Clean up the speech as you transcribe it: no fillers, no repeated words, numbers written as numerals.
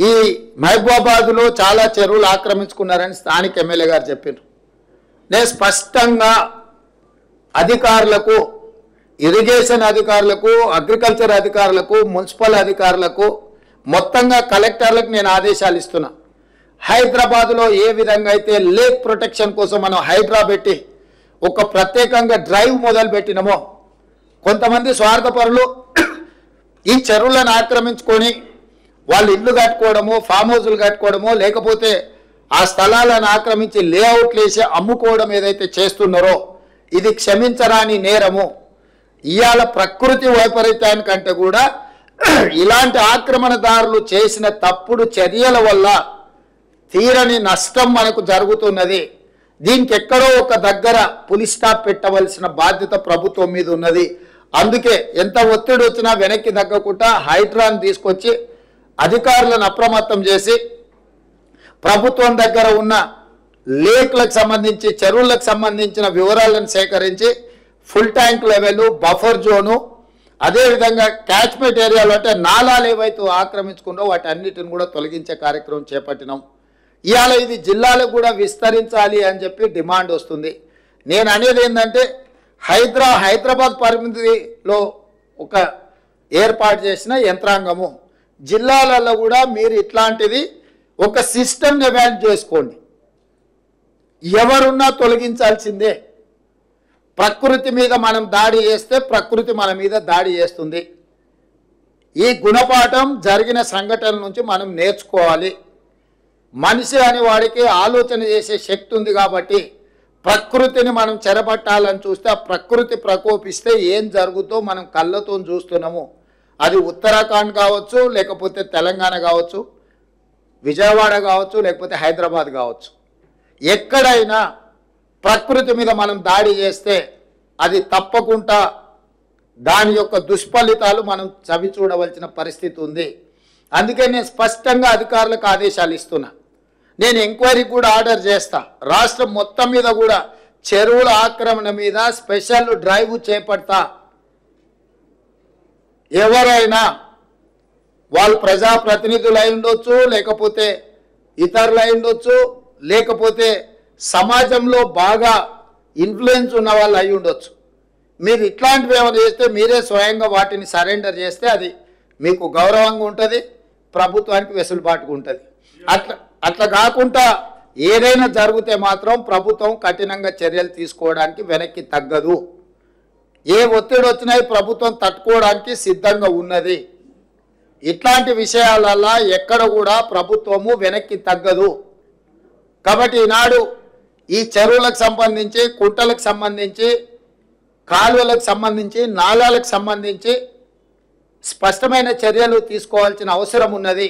ఈ మహబూబాబాద్లో చాలా చెరువులు ఆక్రమించుకున్నారని స్థానిక ఎమ్మెల్యే గారు చెప్పారు. నేను స్పష్టంగా అధికారులకు, ఇరిగేషన్ అధికారులకు, అగ్రికల్చర్ అధికారులకు, మున్సిపల్ అధికారులకు, మొత్తంగా కలెక్టర్లకు నేను ఆదేశాలు ఇస్తున్నా. హైదరాబాద్లో ఏ విధంగా అయితే లేక్ ప్రొటెక్షన్ కోసం మనం హైడ్రా పెట్టి ఒక ప్రత్యేకంగా డ్రైవ్ మొదలు పెట్టినామో, కొంతమంది స్వార్థపరులు ఈ చెరువులను ఆక్రమించుకొని వాళ్ళు ఇళ్ళు కట్టుకోవడము, ఫామ్ హౌజులు కట్టుకోవడమో, లేకపోతే ఆ స్థలాలను ఆక్రమించి లేఅవుట్లు వేసి అమ్ముకోవడం ఏదైతే చేస్తున్నారో ఇది క్షమించరాని నేరము. ఇవాళ ప్రకృతి వైపరీత్యానికంటే కూడా ఇలాంటి ఆక్రమణదారులు చేసిన తప్పుడు చర్యల వల్ల తీరని నష్టం మనకు జరుగుతున్నది. దీనికి ఎక్కడో ఒక దగ్గర పులి స్టాప్ పెట్టవలసిన బాధ్యత ప్రభుత్వం మీద ఉన్నది. అందుకే ఎంత ఒత్తిడి వచ్చినా వెనక్కి తగ్గకుండా హైడ్రాన్ తీసుకొచ్చి అధికారులను అప్రమత్తం చేసి ప్రభుత్వం దగ్గర ఉన్న లేక్లకు సంబంధించి, చెరువులకు సంబంధించిన వివరాలను సేకరించి full tank level, buffer zone, అదేవిధంగా క్యాచ్మెంట్ ఏరియాలో అంటే నాలాలు ఏవైతే ఆక్రమించుకున్నో వాటి అన్నిటిని కూడా తొలగించే కార్యక్రమం చేపట్టినాం. ఇవాళ ఇది జిల్లాలకు కూడా విస్తరించాలి అని చెప్పి డిమాండ్ వస్తుంది. నేను అనేది ఏంటంటే హైదరాబాద్ పరిమితిలో ఒక ఏర్పాటు చేసిన యంత్రాంగము, జిల్లాలలో కూడా మీరు ఇట్లాంటిది ఒక సిస్టమ్ని ఎవాల్యుయేట్ చేసుకోండి. ఎవరున్నా తొలగించాల్సిందే. ప్రకృతి మీద మనం దాడి చేస్తే ప్రకృతి మన మీద దాడి చేస్తుంది. ఈ గుణపాఠం జరిగిన సంఘటనల నుంచి మనం నేర్చుకోవాలి. మనిషి అనే వాడికి ఆలోచన చేసే శక్తి ఉంది కాబట్టి ప్రకృతిని మనం చెరపట్టాలని చూస్తే ఆ ప్రకృతి ప్రకోపిస్తే ఏం జరుగుతో మనం కళ్ళతో చూస్తున్నాము. అది ఉత్తరాఖండ్ కావచ్చు, లేకపోతే తెలంగాణ కావచ్చు, విజయవాడ కావచ్చు, లేకపోతే హైదరాబాద్ కావచ్చు. ఎక్కడైనా ప్రకృతి మీద మనం దాడి చేస్తే అది తప్పకుండా దాని యొక్క దుష్ఫలితాలు మనం చవి చూడవలసిన పరిస్థితి ఉంది. అందుకే నేను స్పష్టంగా అధికారులకు ఆదేశాలు ఇస్తున్నా. నేను ఎంక్వైరీ కూడా ఆర్డర్ చేస్తా. రాష్ట్రం మొత్తం మీద కూడా చెరువుల ఆక్రమణ మీద స్పెషల్ డ్రైవ్ చేపడతా. ఎవరైనా వాళ్ళు ప్రజాప్రతినిధులు అయి ఉండొచ్చు, లేకపోతే ఇతరులు అయి ఉండొచ్చు, లేకపోతే సమాజంలో బాగా ఇన్ఫ్లుయెన్స్ ఉన్న వాళ్ళు అయి ఉండొచ్చు. మీరు ఇట్లాంటివి ఏమైనా చేస్తే మీరే స్వయంగా వాటిని సరెండర్ చేస్తే అది మీకు గౌరవంగా ఉంటుంది, ప్రభుత్వానికి వెసులుబాటుగా ఉంటుంది. అట్లా కాకుండా ఏదైనా జరిగితే మాత్రం ప్రభుత్వం కఠినంగా చర్యలు తీసుకోవడానికి వెనక్కి తగ్గదు. ఏ ఒత్తిడి వచ్చినాయి ప్రభుత్వం తట్టుకోవడానికి సిద్ధంగా ఉన్నది. ఇట్లాంటి విషయాలల్లో ఎక్కడ కూడా ప్రభుత్వము వెనక్కి తగ్గదు. కాబట్టి ఈనాడు ఈ చెరువులకు సంబంధించి, కుంటలకు సంబంధించి, కాలువలకు సంబంధించి, నాలాలకు సంబంధించి స్పష్టమైన చర్యలు తీసుకోవాల్సిన అవసరం ఉన్నది.